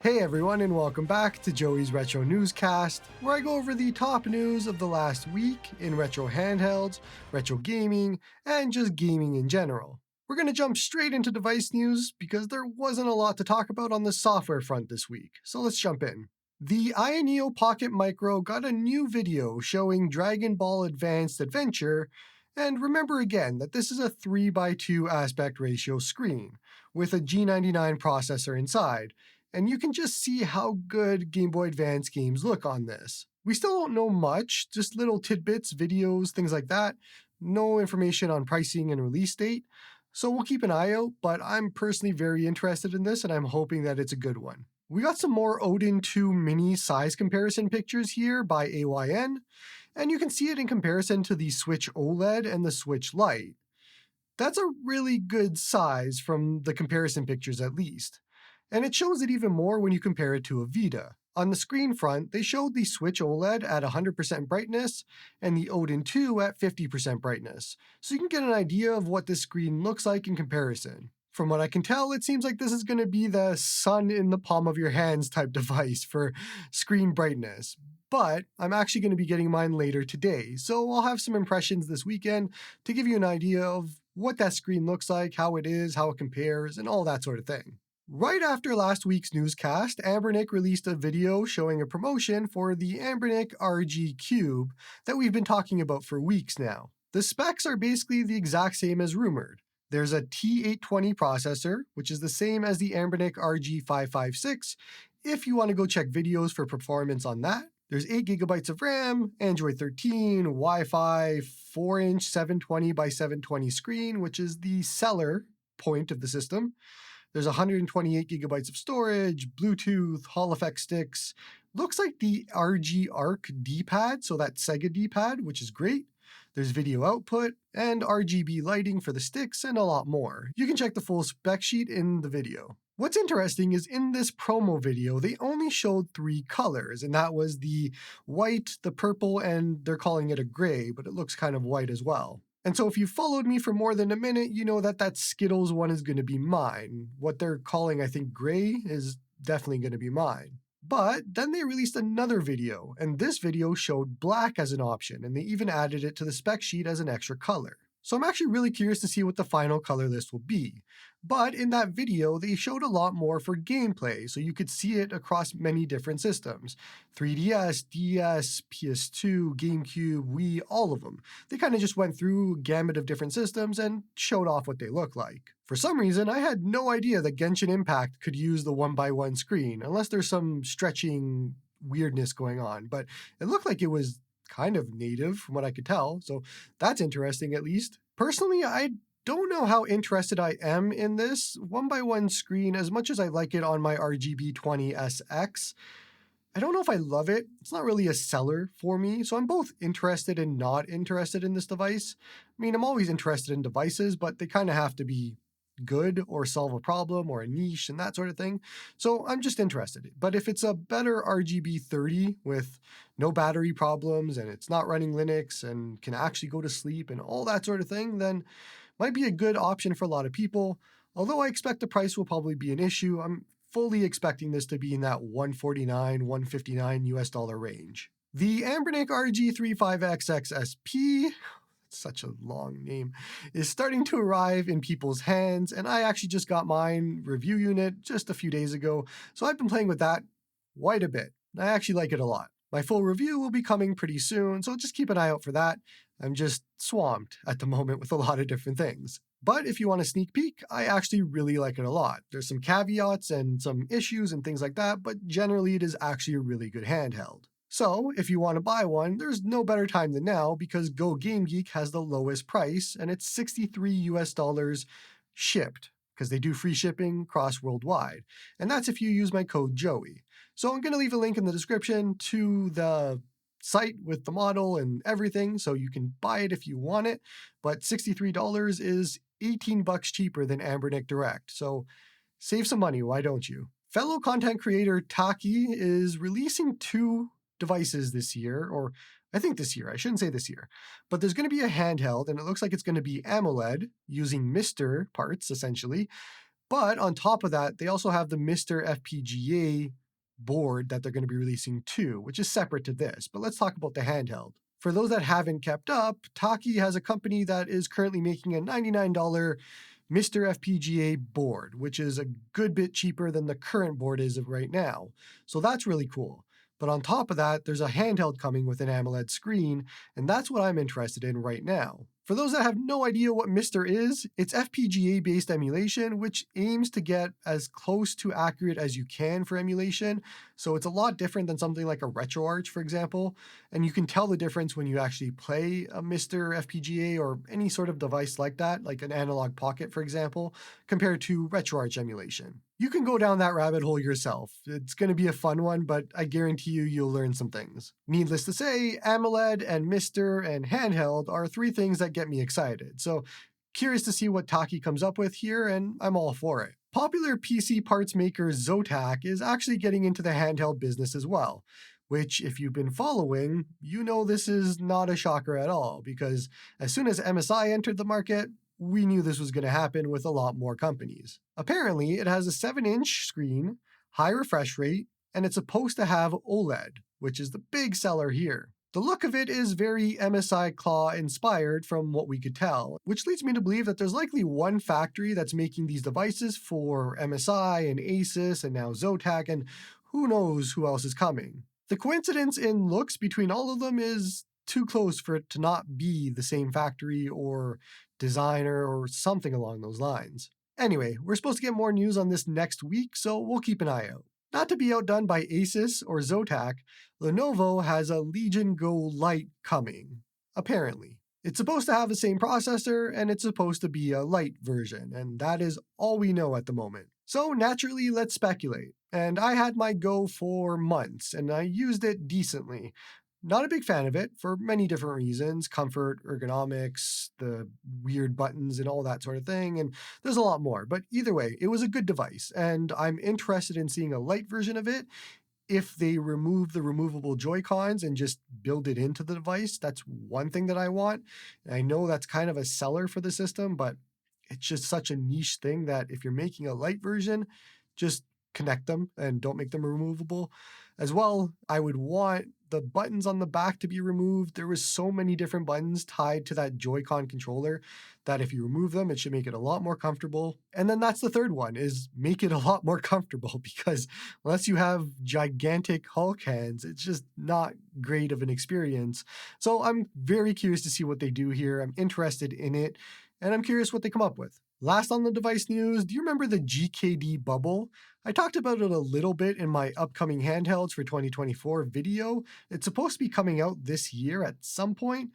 Hey everyone, and welcome back to Joey's Retro Newscast, where I go over the top news of the last week in retro handhelds, retro gaming, and just gaming in general. We're going to jump straight into device news because there wasn't a lot to talk about on the software front this week, so let's jump in. The Ioneo Pocket Micro got a new video showing Dragon Ball Advanced Adventure, and remember again that this is a 3:2 aspect ratio screen with a G99 processor inside, and you can just see how good Game Boy Advance games look on this. We still don't know much, just little tidbits, videos, things like that. No information on pricing and release date, so we'll keep an eye out, but I'm personally very interested in this and I'm hoping that it's a good one. We got some more Odin 2 mini size comparison pictures here by AYN, and you can see it in comparison to the Switch OLED and the Switch Lite. That's a really good size from the comparison pictures at least. And it shows it even more when you compare it to a Vita. On the screen front, they showed the Switch OLED at 100% brightness and the Odin 2 at 50% brightness, so you can get an idea of what this screen looks like in comparison. From what I can tell, it seems like this is going to be the sun in the palm of your hands type device for screen brightness. But I'm actually going to be getting mine later today, so I'll have some impressions this weekend to give you an idea of what that screen looks like, how it is, how it compares, and all that sort of thing. Right after last week's newscast, Anbernic released a video showing a promotion for the Anbernic RG Cube that we've been talking about for weeks now. The specs are basically the exact same as rumored. There's a T820 processor, which is the same as the Anbernic RG556, if you want to go check videos for performance on that. There's 8GB of RAM, Android 13, Wi-Fi, 4-inch 720x720 screen, which is the seller point of the system. There's 128GB of storage, Bluetooth, Hall effect sticks. Looks like the RG Arc D-pad, so that Sega D-pad, which is great. There's video output, and RGB lighting for the sticks, and a lot more. You can check the full spec sheet in the video. What's interesting is in this promo video, they only showed 3 colors, and that was the white, the purple, and they're calling it a gray, but it looks kind of white as well. And so if you followed me for more than a minute, you know that Skittles one is going to be mine. What they're calling, I think, gray is definitely going to be mine. But then they released another video, and this video showed black as an option, and they even added it to the spec sheet as an extra color. So I'm actually really curious to see what the final color list will be. But in that video, they showed a lot more for gameplay, so you could see it across many different systems. 3DS, DS, PS2, GameCube, Wii, all of them. They kind of just went through a gamut of different systems and showed off what they look like. For some reason, I had no idea that Genshin Impact could use the 1x1 screen, unless there's some stretching weirdness going on, but it looked like it was kind of native from what I could tell, so that's interesting at least. Personally, I don't know how interested I am in this 1x1 screen as much as I like it on my RGB 20SX. I don't know if I love it. It's not really a seller for me, so I'm both interested and not interested in this device. I mean, I'm always interested in devices, but they kind of have to be good or solve a problem or a niche and that sort of thing. So I'm just interested. But if it's a better RGB 30 with no battery problems and it's not running Linux and can actually go to sleep and all that sort of thing, then might be a good option for a lot of people. Although I expect the price will probably be an issue, I'm fully expecting this to be in that $149, $159 US range. The Anbernic RG35XXSP, such a long name, is starting to arrive in people's hands, and I actually just got mine review unit just a few days ago, so I've been playing with that quite a bit. I actually like it a lot. My full review will be coming pretty soon, so just keep an eye out for that. I'm just swamped at the moment with a lot of different things. But if you want a sneak peek, I actually really like it a lot. There's some caveats and some issues and things like that, but generally it is actually a really good handheld. So, if you want to buy one, there's no better time than now because Go Game Geek has the lowest price, and it's $63 US shipped, because they do free shipping across worldwide. And that's if you use my code Joey. So I'm going to leave a link in the description to the site with the model and everything, so you can buy it if you want it. But $63 is $18 cheaper than Anbernic Direct, so save some money, why don't you? Fellow content creator Taki is releasing 2 devices this year, or I think this year, I shouldn't say this year, but there's going to be a handheld, and it looks like it's going to be AMOLED using MiSTer parts, essentially, But on top of that, they also have the MiSTer FPGA board that they're going to be releasing too, which is separate to this. But let's talk about the handheld. For those that haven't kept up, Taki has a company that is currently making a $99 MiSTer FPGA board, which is a good bit cheaper than the current board is right now. So that's really cool. But on top of that, there's a handheld coming with an AMOLED screen, and that's what I'm interested in right now. For those that have no idea what MiSTer is, it's FPGA-based emulation, which aims to get as close to accurate as you can for emulation. So it's a lot different than something like a RetroArch, for example. And you can tell the difference when you actually play a MiSTer FPGA or any sort of device like that, like an analog pocket, for example, compared to RetroArch emulation. You can go down that rabbit hole yourself. It's going to be a fun one, but I guarantee you'll learn some things. Needless to say, AMOLED and MiSTer and Handheld are three things that get me excited. So curious to see what Taki comes up with here, and I'm all for it. Popular PC parts maker Zotac is actually getting into the handheld business as well, which if you've been following, you know this is not a shocker at all, because as soon as MSI entered the market, we knew this was going to happen with a lot more companies. Apparently, it has a 7-inch screen, high refresh rate, and it's supposed to have OLED, which is the big seller here. The look of it is very MSI Claw inspired from what we could tell, which leads me to believe that there's likely one factory that's making these devices for MSI and Asus and now Zotac, and who knows who else is coming. The coincidence in looks between all of them is too close for it to not be the same factory or designer or something along those lines. Anyway, we're supposed to get more news on this next week, so we'll keep an eye out. Not to be outdone by Asus or Zotac, Lenovo has a Legion Go Lite coming, apparently. It's supposed to have the same processor, and it's supposed to be a Lite version, and that is all we know at the moment. So naturally, let's speculate. And I had my Go for months, and I used it decently. Not a big fan of it for many different reasons: comfort, ergonomics, the weird buttons, and all that sort of thing. And there's a lot more. But either way, it was a good device, and I'm interested in seeing a light version of it. If they remove the removable Joy-Cons and just build it into the device, that's one thing that I want. And I know that's kind of a seller for the system, but it's just such a niche thing that if you're making a light version, just connect them and don't make them removable. As well, I would want the buttons on the back to be removed. There was so many different buttons tied to that Joy-Con controller that if you remove them, it should make it a lot more comfortable. And then that's the third one, is make it a lot more comfortable, because unless you have gigantic Hulk hands, it's just not great of an experience. So I'm very curious to see what they do here. I'm interested in it, and I'm curious what they come up with. Last on the device news, do you remember the GKD bubble? I talked about it a little bit in my upcoming Handhelds for 2024 video. It's supposed to be coming out this year at some point.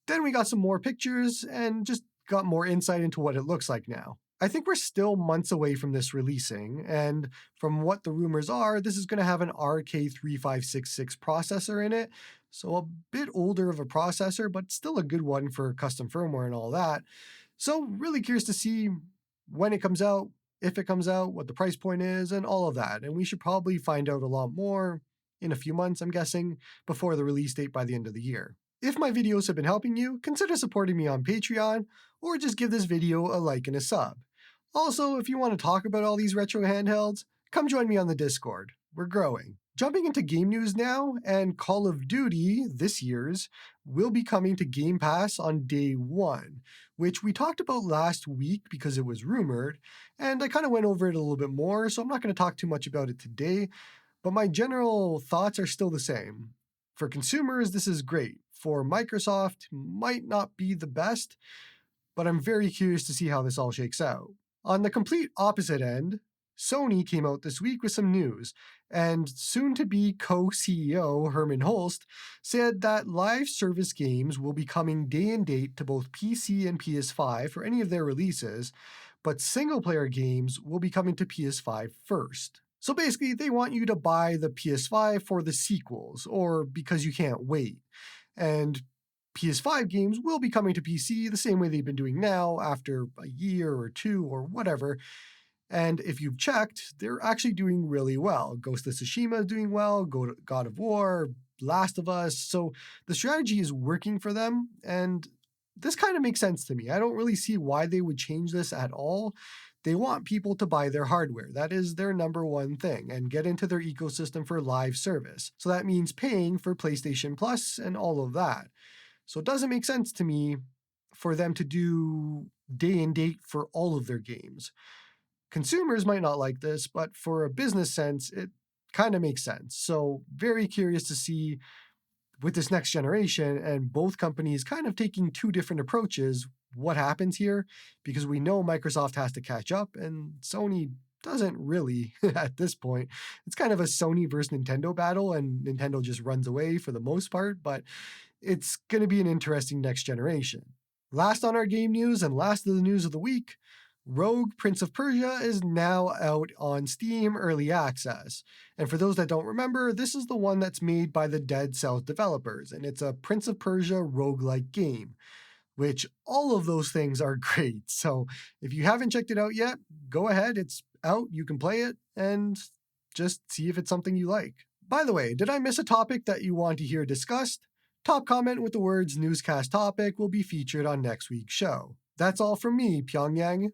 Then we got some more pictures and just got more insight into what it looks like now. I think we're still months away from this releasing, and from what the rumors are, this is going to have an RK3566 processor in it, so a bit older of a processor, but still a good one for custom firmware and all that. So really curious to see when it comes out, if it comes out, what the price point is, and all of that. And we should probably find out a lot more in a few months, I'm guessing, before the release date by the end of the year. If my videos have been helping you, consider supporting me on Patreon, or just give this video a like and a sub. Also, if you want to talk about all these retro handhelds, come join me on the Discord. We're growing. Jumping into game news now, and Call of Duty, this year's, will be coming to Game Pass on day 1, which we talked about last week because it was rumored, and I kind of went over it a little bit more, so I'm not going to talk too much about it today, but my general thoughts are still the same. For consumers, this is great. For Microsoft, might not be the best, but I'm very curious to see how this all shakes out. On the complete opposite end, Sony came out this week with some news, and soon-to-be co-CEO Herman Holst said that live service games will be coming day and date to both PC and PS5 for any of their releases, but single-player games will be coming to PS5 first. So basically, they want you to buy the PS5 for the sequels, or because you can't wait. And PS5 games will be coming to PC the same way they've been doing now after a year or two or whatever. And if you've checked, they're actually doing really well. Ghost of Tsushima is doing well, God of War, Last of Us. So the strategy is working for them, and this kind of makes sense to me. I don't really see why they would change this at all. They want people to buy their hardware. That is their number one thing, and get into their ecosystem for live service. So that means paying for PlayStation Plus and all of that. So it doesn't make sense to me for them to do day and date for all of their games. Consumers might not like this, but for a business sense, it kind of makes sense. So, very curious to see with this next generation and both companies kind of taking two different approaches what happens here, because we know Microsoft has to catch up and Sony doesn't really at this point. It's kind of a Sony versus Nintendo battle, and Nintendo just runs away for the most part, but it's going to be an interesting next generation. Last on our game news and last of the news of the week, Rogue Prince of Persia is now out on Steam Early Access. And for those that don't remember, this is the one that's made by the Dead Cells developers, and it's a Prince of Persia roguelike game, which all of those things are great. So if you haven't checked it out yet, go ahead, it's out, you can play it, and just see if it's something you like. By the way, did I miss a topic that you want to hear discussed? Top comment with the words Newscast topic will be featured on next week's show. That's all from me, Pyongyang.